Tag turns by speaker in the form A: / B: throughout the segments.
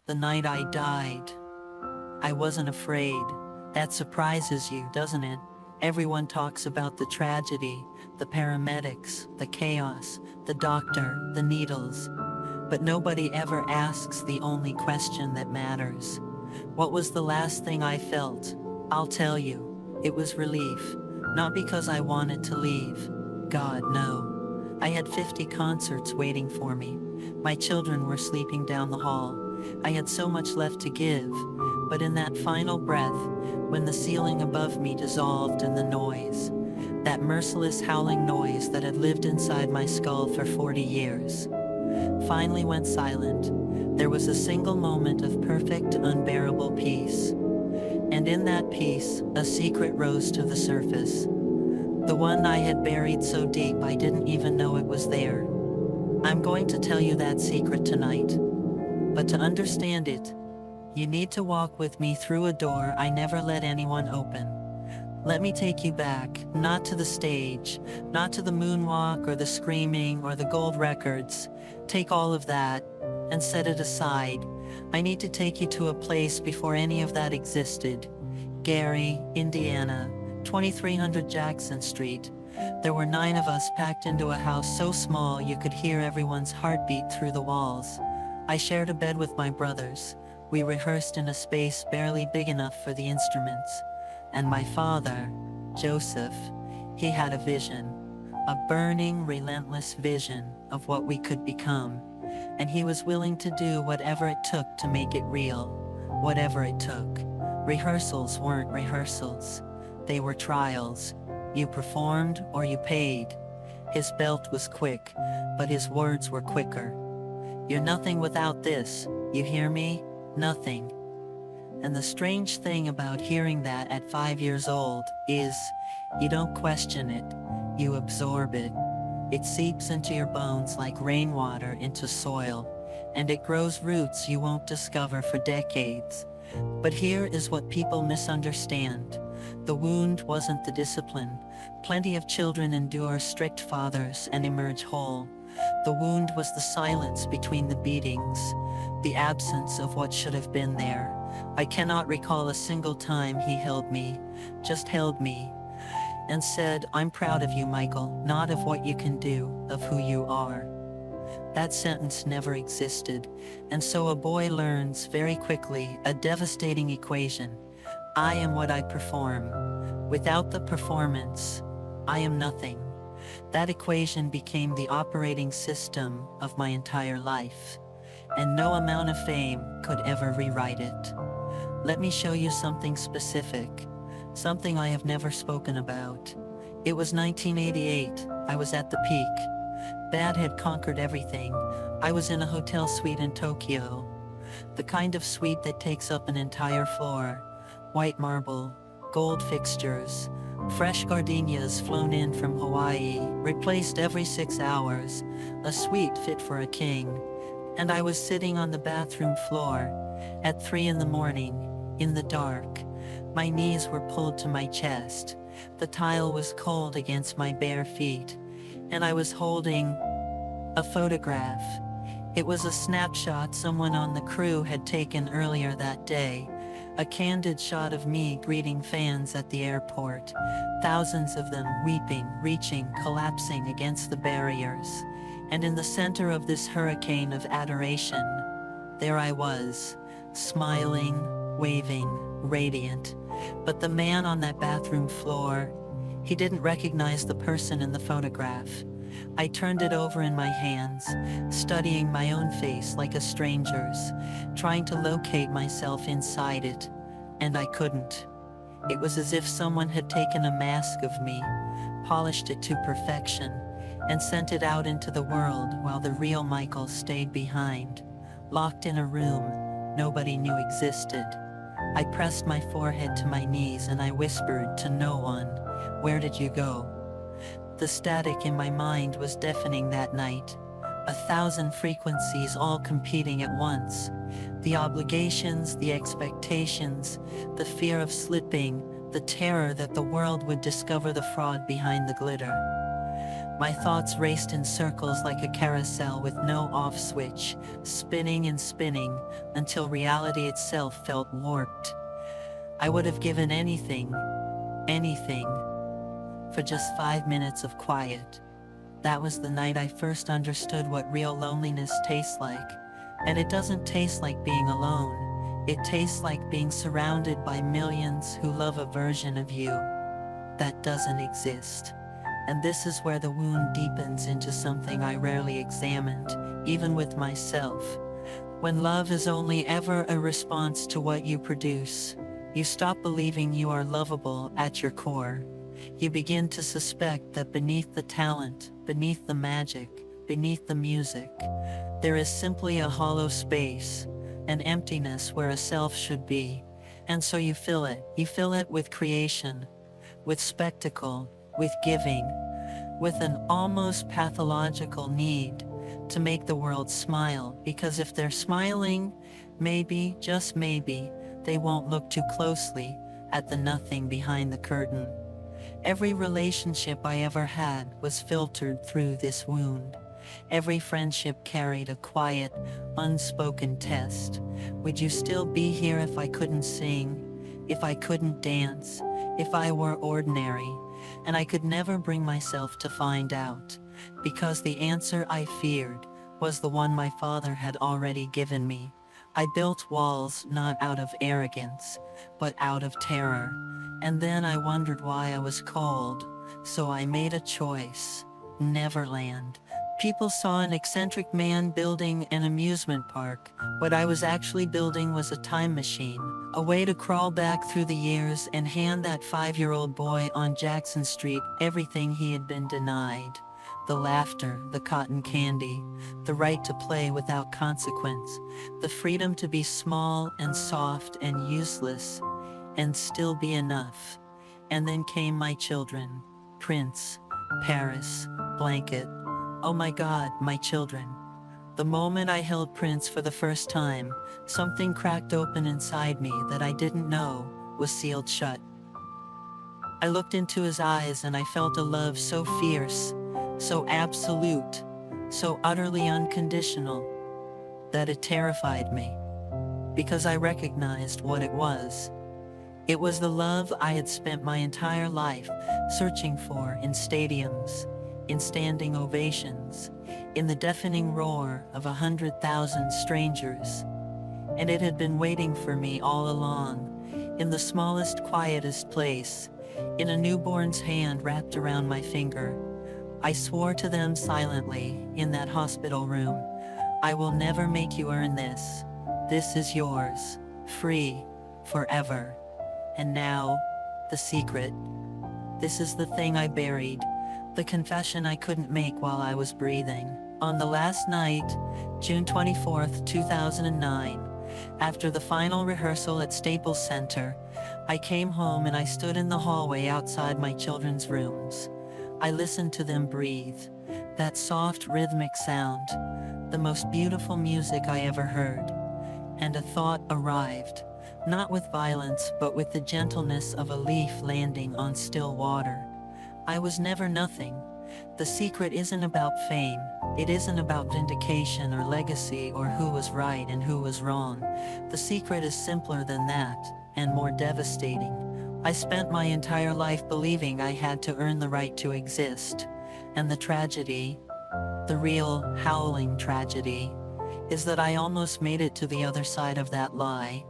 A: The night I died, I wasn't afraid. That surprises you, doesn't it? Everyone talks about the tragedy, the paramedics, the chaos, the doctor, the needles. But nobody ever asks the only question that matters. What was the last thing I felt? I'll tell you. It was relief. Not because I wanted to leave. God, no. I had 50 concerts waiting for me. My children were sleeping down the hall. I had so much left to give. But in that final breath, when the ceiling above me dissolved in the noise, that merciless howling noise that had lived inside my skull for 40 years, finally went silent, there was a single moment of perfect, unbearable peace. And in that peace, a secret rose to the surface. The one I had buried so deep I didn't even know it was there. I'm going to tell you that secret tonight. But to understand it, you need to walk with me through a door I never let anyone open. Let me take you back, not to the stage, not to the moonwalk or the screaming or the gold records. Take all of that and set it aside. I need to take you to a place before any of that existed. Gary, Indiana, 2300 Jackson Street. There were 9 of us packed into a house so small you could hear everyone's heartbeat through the walls. I shared a bed with my brothers. We rehearsed in a space barely big enough for the instruments. And my father, Joseph, he had a vision, a burning, relentless vision of what we could become. And he was willing to do whatever it took to make it real, whatever it took. Rehearsals weren't rehearsals. They were trials. You performed or you paid. His belt was quick, but his words were quicker. You're nothing without this, you hear me? Nothing. And the strange thing about hearing that at 5 years old is, you don't question it, you absorb it. It seeps into your bones like rainwater into soil, and it grows roots you won't discover for decades. But here is what people misunderstand. The wound wasn't the discipline. Plenty of children endure strict fathers and emerge whole. The wound was the silence between the beatings, the absence of what should have been there. I cannot recall a single time he held me, just held me, and said, "I'm proud of you, Michael, not of what you can do, of who you are." That sentence never existed, and so a boy learns very quickly a devastating equation. I am what I perform. Without the performance, I am nothing. That equation became the operating system of my entire life, and no amount of fame could ever rewrite it. Let me show you something specific, something I have never spoken about. It was 1988. I was at the peak. Bad had conquered everything. I was in a hotel suite in Tokyo, the kind of suite that takes up an entire floor. White marble, gold fixtures, fresh gardenias flown in from Hawaii, replaced every 6 hours, a suite fit for a king. And I was sitting on the bathroom floor at 3 in the morning, in the dark. My knees were pulled to my chest. The tile was cold against my bare feet, and I was holding a photograph. It was a snapshot someone on the crew had taken earlier that day. A candid shot of me greeting fans at the airport. Thousands of them weeping, reaching, collapsing against the barriers. And in the center of this hurricane of adoration, there I was, smiling, waving, radiant. But the man on that bathroom floor, he didn't recognize the person in the photograph. I turned it over in my hands, studying my own face like a stranger's, trying to locate myself inside it, and I couldn't. It was as if someone had taken a mask of me, polished it to perfection, and sent it out into the world while the real Michael stayed behind, locked in a room nobody knew existed. I pressed my forehead to my knees and I whispered to no one, "Where did you go?" The static in my mind was deafening that night. 1,000 frequencies all competing at once. The obligations, the expectations, the fear of slipping, the terror that the world would discover the fraud behind the glitter. My thoughts raced in circles like a carousel with no off switch, spinning and spinning, until reality itself felt warped. I would have given anything, anything, for just 5 minutes of quiet. That was the night I first understood what real loneliness tastes like. And it doesn't taste like being alone. It tastes like being surrounded by millions who love a version of you that doesn't exist. And this is where the wound deepens into something I rarely examined, even with myself. When love is only ever a response to what you produce, you stop believing you are lovable at your core. You begin to suspect that beneath the talent, beneath the magic, beneath the music, there is simply a hollow space, an emptiness where a self should be. And so you fill it. You fill it with creation, with spectacle, with giving, with an almost pathological need to make the world smile. Because if they're smiling, maybe, just maybe, they won't look too closely at the nothing behind the curtain. Every relationship I ever had was filtered through this wound. Every friendship carried a quiet, unspoken test. Would you still be here if I couldn't sing, if I couldn't dance, if I were ordinary? And I could never bring myself to find out, because the answer I feared was the one my father had already given me. I built walls not out of arrogance, but out of terror. And then I wondered why I was cold, so I made a choice: Neverland. People saw an eccentric man building an amusement park. What I was actually building was a time machine, a way to crawl back through the years and hand that 5-year-old boy on Jackson Street everything he had been denied. The laughter, the cotton candy, the right to play without consequence, the freedom to be small and soft and useless, and still be enough. And then came my children: Prince, Paris, Blanket. Oh my God, my children. The moment I held Prince for the first time, something cracked open inside me that I didn't know was sealed shut. I looked into his eyes and I felt a love so fierce, so absolute, so utterly unconditional, that it terrified me, because I recognized what it was. It was the love I had spent my entire life searching for in stadiums, in standing ovations, in the deafening roar of 100,000 strangers. And it had been waiting for me all along, in the smallest, quietest place, in a newborn's hand wrapped around my finger. I swore to them silently in that hospital room, I will never make you earn this. This is yours, free, forever. And now, the secret. This is the thing I buried, the confession I couldn't make while I was breathing. On the last night, June 24th, 2009, after the final rehearsal at Staples Center, I came home and I stood in the hallway outside my children's rooms. I listened to them breathe, that soft rhythmic sound, the most beautiful music I ever heard. And a thought arrived, not with violence but with the gentleness of a leaf landing on still water. I was never nothing. The secret isn't about fame. It isn't about vindication or legacy or who was right and who was wrong. The secret is simpler than that, and more devastating. I spent my entire life believing I had to earn the right to exist. And the tragedy, the real howling tragedy, is that I almost made it to the other side of that lie.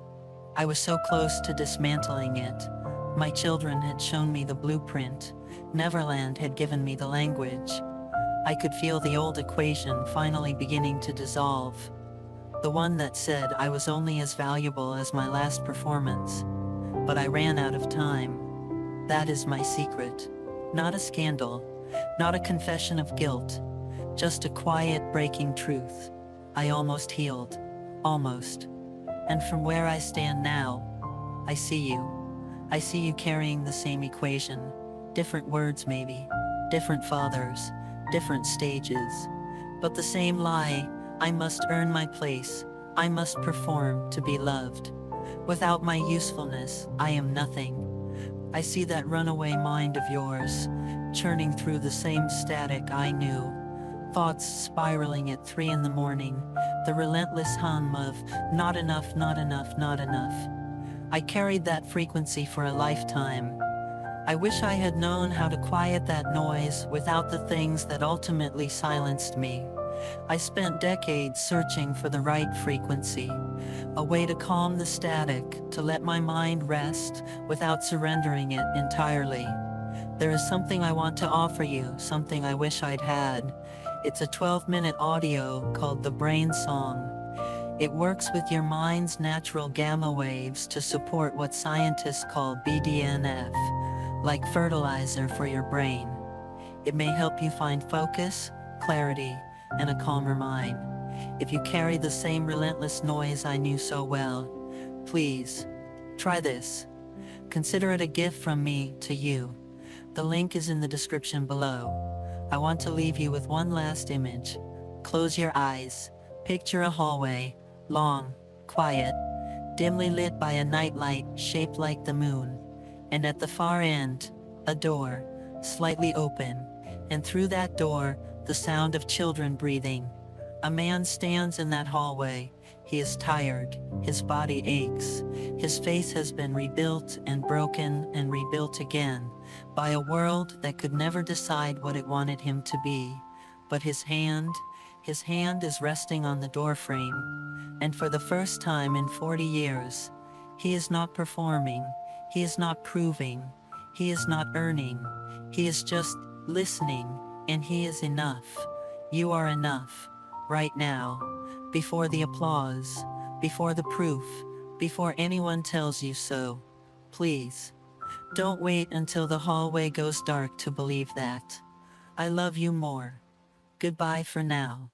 A: I was so close to dismantling it. My children had shown me the blueprint. Neverland had given me the language. I could feel the old equation finally beginning to dissolve. The one that said I was only as valuable as my last performance. But I ran out of time. That is my secret. Not a scandal, not a confession of guilt, just a quiet breaking truth. I almost healed. Almost. And from where I stand now, I see you. I see you carrying the same equation. Different words maybe, different fathers, different stages. But the same lie: I must earn my place, I must perform to be loved. Without my usefulness, I am nothing. I see that runaway mind of yours, churning through the same static I knew. Thoughts spiraling at 3 in the morning, the relentless hum of not enough, not enough, not enough. I carried that frequency for a lifetime. I wish I had known how to quiet that noise without the things that ultimately silenced me. I spent decades searching for the right frequency, a way to calm the static, to let my mind rest without surrendering it entirely. There is something I want to offer you, something I wish I'd had. It's a 12-minute audio called The Brain Song. It works with your mind's natural gamma waves to support what scientists call BDNF, like fertilizer for your brain. It may help you find focus, clarity, and a calmer mind. If you carry the same relentless noise I knew so well, please, try this. Consider it a gift from me to you. The link is in the description below. I want to leave you with one last image. Close your eyes. Picture a hallway, long, quiet, dimly lit by a nightlight shaped like the moon. And at the far end, a door, slightly open. And through that door, the sound of children breathing. A man stands in that hallway. He is tired. His body aches. His face has been rebuilt and broken and rebuilt again by a world that could never decide what it wanted him to be. But his hand is resting on the doorframe. And for the first time in 40 years, he is not performing. He is not proving. He is not earning. He is just listening. And he is enough. You are enough. Right now. Before the applause. Before the proof. Before anyone tells you so. Please. Don't wait until the hallway goes dark to believe that. I love you more. Goodbye for now.